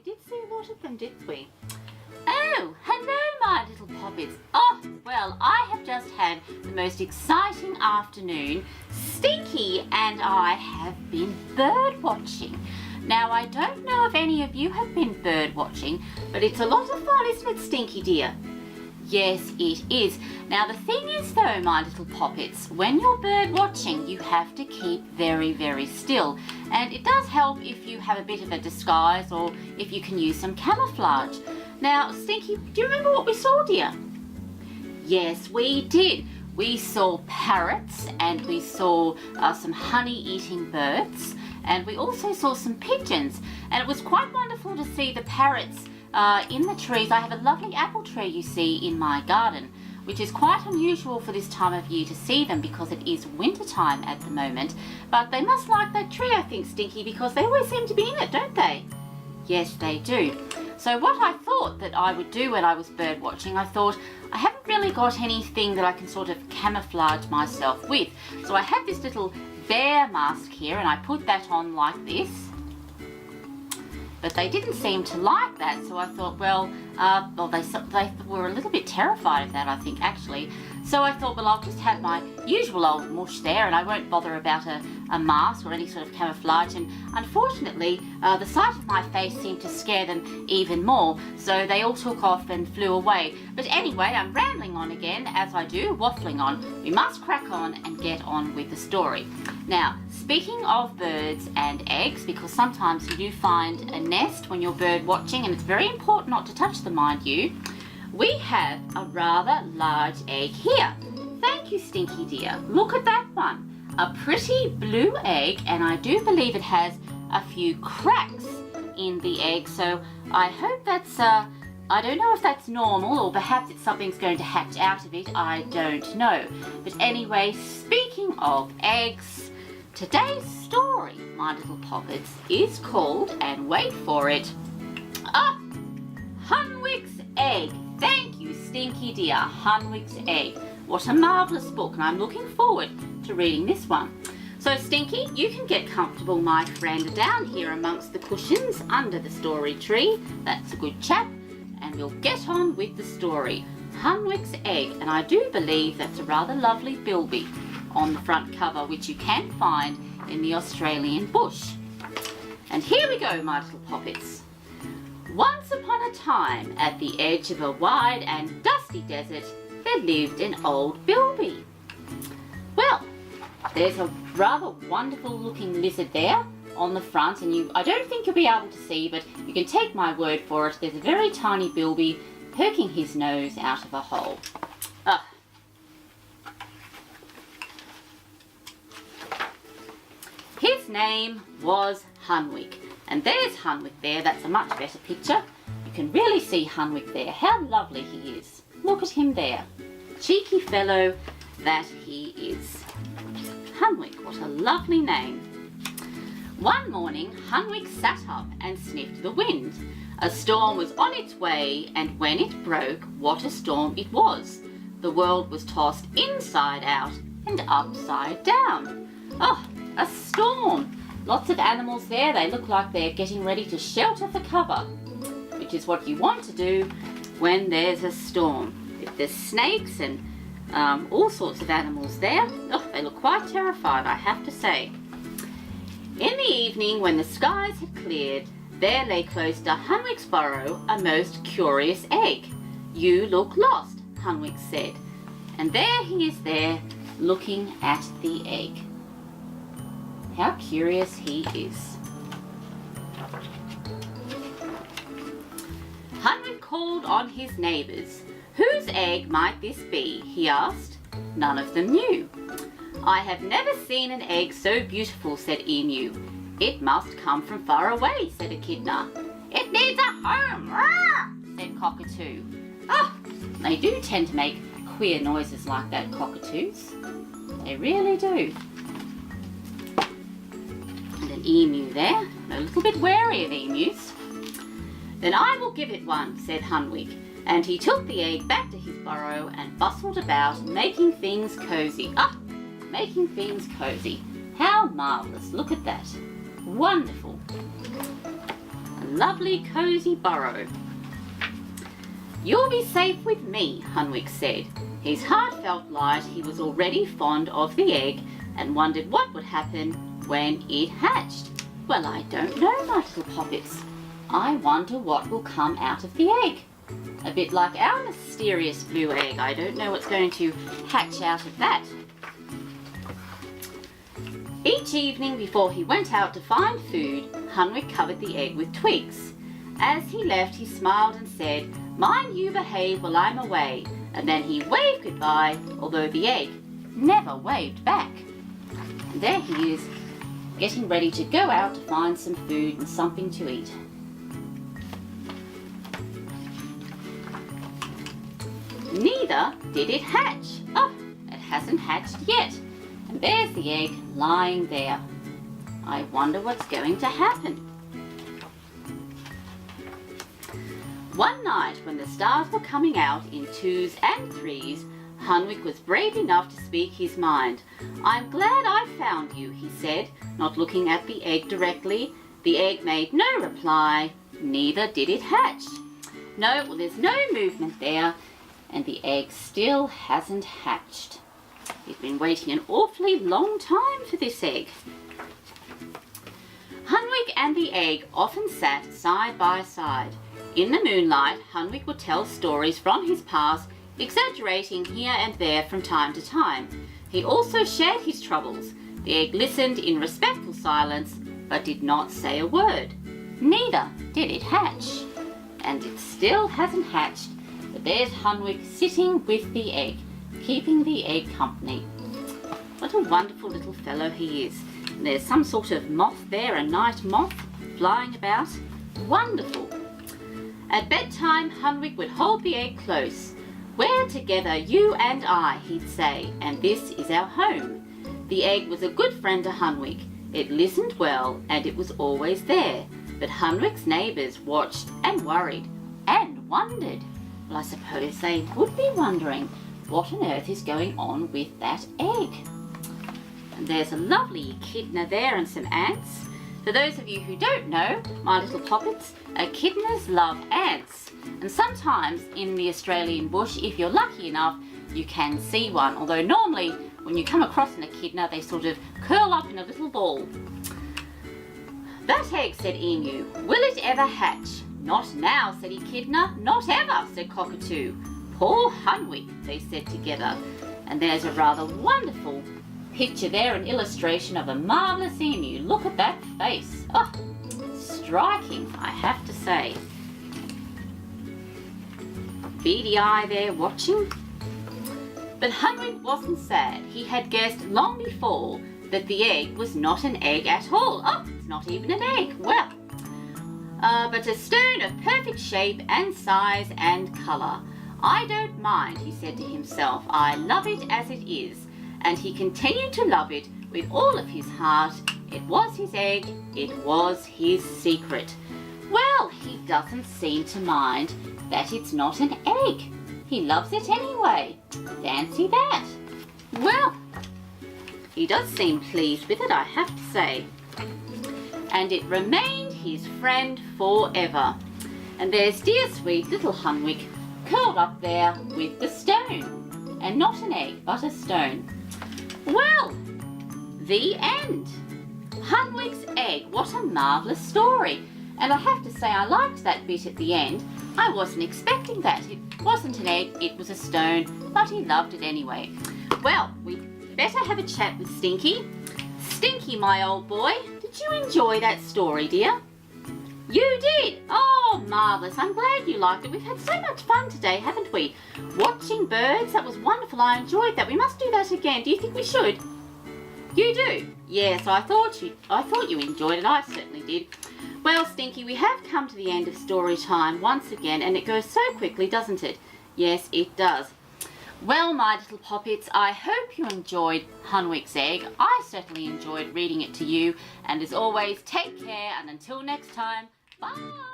did see a lot of them, didn't we? Oh, hello, my little poppets. Oh, well, I have just had the most exciting afternoon. Stinky and I have been bird watching. Now, I don't know if any of you have been bird watching, but it's a lot of fun, isn't it, Stinky dear? Yes, it is. Now, the thing is, though, my little poppets, when you're bird watching, you have to keep very, very still. And it does help if you have a bit of a disguise or if you can use some camouflage. Now, Stinky, do you remember what we saw, dear? Yes, we did. We saw parrots and we saw some honey-eating birds, and we also saw some pigeons. And it was quite wonderful to see the parrots in the trees. I have a lovely apple tree, you see, in my garden, which is quite unusual for this time of year to see them because it is winter time at the moment. But they must like that tree, I think, Stinky, because they always seem to be in it, don't they? Yes, they do. So what I thought that I would do when I was bird watching, I thought I haven't really got anything that I can sort of camouflage myself with. So I had this little bear mask here and I put that on like this. But they didn't seem to like that, so I thought, well, they were a little bit terrified of that, I think, actually. So I thought, well, I'll just have my usual old mush there and I won't bother about a mask or any sort of camouflage. And unfortunately, the sight of my face seemed to scare them even more, so they all took off and flew away. But anyway, I'm rambling on again, as I do, waffling on. We must crack on and get on with the story. Now, speaking of birds and eggs, because sometimes you do find a nest when you're bird watching, and it's very important not to touch them, mind you, we have a rather large egg here. Thank you, Stinky dear. Look at that one. A pretty blue egg, and I do believe it has a few cracks in the egg, so I hope that's, I don't know if that's normal or perhaps it's something's going to hatch out of it, I don't know. But anyway, speaking of eggs, today's story, my little poppets, is called, and wait for it, Hunwick's Egg. Thank you, Stinky dear, Hunwick's Egg. What a marvellous book, and I'm looking forward to reading this one. So Stinky, you can get comfortable, my friend, down here amongst the cushions under the story tree. That's a good chap, and we'll get on with the story. Hunwick's Egg, and I do believe that's a rather lovely bilby on the front cover, which you can find in the Australian bush. And here we go, my little poppets. Once upon a time, at the edge of a wide and dusty desert, there lived an old bilby. Well, there's a rather wonderful looking lizard there on the front, and I don't think you'll be able to see, but you can take my word for it. There's a very tiny bilby poking his nose out of a hole. His name was Hunwick. And there's Hunwick there. That's a much better picture. You can really see Hunwick there. How lovely he is. Look at him there. Cheeky fellow that he is. Hunwick, what a lovely name. One morning, Hunwick sat up and sniffed the wind. A storm was on its way, and when it broke, what a storm it was. The world was tossed inside out and upside down. Oh, a storm! Lots of animals there. They look like they're getting ready to shelter for cover, which is what you want to do when there's a storm. If there's snakes and all sorts of animals there, they look quite terrified, I have to say. In the evening, when the skies had cleared, there lay close to Hunwick's burrow a most curious egg. "You look lost," Hunwick said. And there he is there, looking at the egg. How curious he is. Hunwick called on his neighbours. "Whose egg might this be?" he asked. None of them knew. "I have never seen an egg so beautiful," said Emu. "It must come from far away," said Echidna. "It needs a home," said Cockatoo. They do tend to make queer noises like that, cockatoos. They really do. Emu there, a little bit wary of emus. "Then I will give it one," said Hunwick, and he took the egg back to his burrow and bustled about, making things cosy. Making things cosy. How marvellous, look at that. Wonderful. A lovely cozy burrow. "You'll be safe with me," Hunwick said. His heart felt light. He was already fond of the egg and wondered what would happen when it hatched. "Well, I don't know, my little poppets. I wonder what will come out of the egg." A bit like our mysterious blue egg. I don't know what's going to hatch out of that. Each evening before he went out to find food, Hunwick covered the egg with twigs. As he left, he smiled and said, "Mind you behave while I'm away," and then he waved goodbye, although the egg never waved back. And there he is, getting ready to go out to find some food and something to eat. Neither did it hatch. Oh, it hasn't hatched yet. And there's the egg lying there. I wonder what's going to happen. One night when the stars were coming out in 2s and 3s, Hunwick was brave enough to speak his mind. "I'm glad I found you," he said, not looking at the egg directly. The egg made no reply, neither did it hatch. No, well, there's no movement there, and the egg still hasn't hatched. He's been waiting an awfully long time for this egg. Hunwick and the egg often sat side by side. In the moonlight, Hunwick would tell stories from his past, exaggerating here and there from time to time. He also shared his troubles. The egg listened in respectful silence, but did not say a word. Neither did it hatch. And it still hasn't hatched, but there's Hunwick sitting with the egg, keeping the egg company. What a wonderful little fellow he is. And there's some sort of moth there, a night moth, flying about. Wonderful. At bedtime, Hunwick would hold the egg close. "We're together, you and I," he'd say, "and this is our home." The egg was a good friend to Hunwick. It listened well, and it was always there. But Hunwick's neighbours watched and worried and wondered. Well, I suppose they would be wondering what on earth is going on with that egg. And there's a lovely echidna there and some ants. For those of you who don't know, my little poppets, echidnas love ants. And sometimes in the Australian bush, if you're lucky enough, you can see one. Although normally when you come across an echidna, they sort of curl up in a little ball. "That egg," said Emu, "will it ever hatch?" "Not now," said Echidna. "Not ever," said Cockatoo. "Poor Hunwick," they said together. And there's a rather wonderful picture there, an illustration of a marvellous emu. Look at that face. Oh, striking, I have to say. Beady eye there watching. But Hunwick wasn't sad. He had guessed long before that the egg was not an egg at all. Oh, it's not even an egg. Well, but a stone of perfect shape and size and colour. "I don't mind," he said to himself. "I love it as it is." And he continued to love it with all of his heart. It was his egg. It was his secret. Well, he doesn't seem to mind that it's not an egg. He loves it anyway. Fancy that. Well, he does seem pleased with it, I have to say. And it remained his friend forever. And there's dear sweet little Hunwick curled up there with the stone. And not an egg, but a stone. Well, the end. Hunwick's egg. What a marvellous story. And I have to say I liked that bit at the end. I wasn't expecting that. It wasn't an egg, it was a stone, but he loved it anyway. Well, we'd better have a chat with Stinky. Stinky, my old boy, did you enjoy that story, dear? You did? Oh, marvellous. I'm glad you liked it. We've had so much fun today, haven't we? Watching birds, that was wonderful. I enjoyed that. We must do that again. Do you think we should? You do? Yes, I thought you enjoyed it. I certainly did. Well, Stinky, we have come to the end of story time once again, and it goes so quickly, doesn't it? Yes, it does. Well, my little poppets, I hope you enjoyed Hunwick's Egg. I certainly enjoyed reading it to you. And as always, take care, and until next time, bye!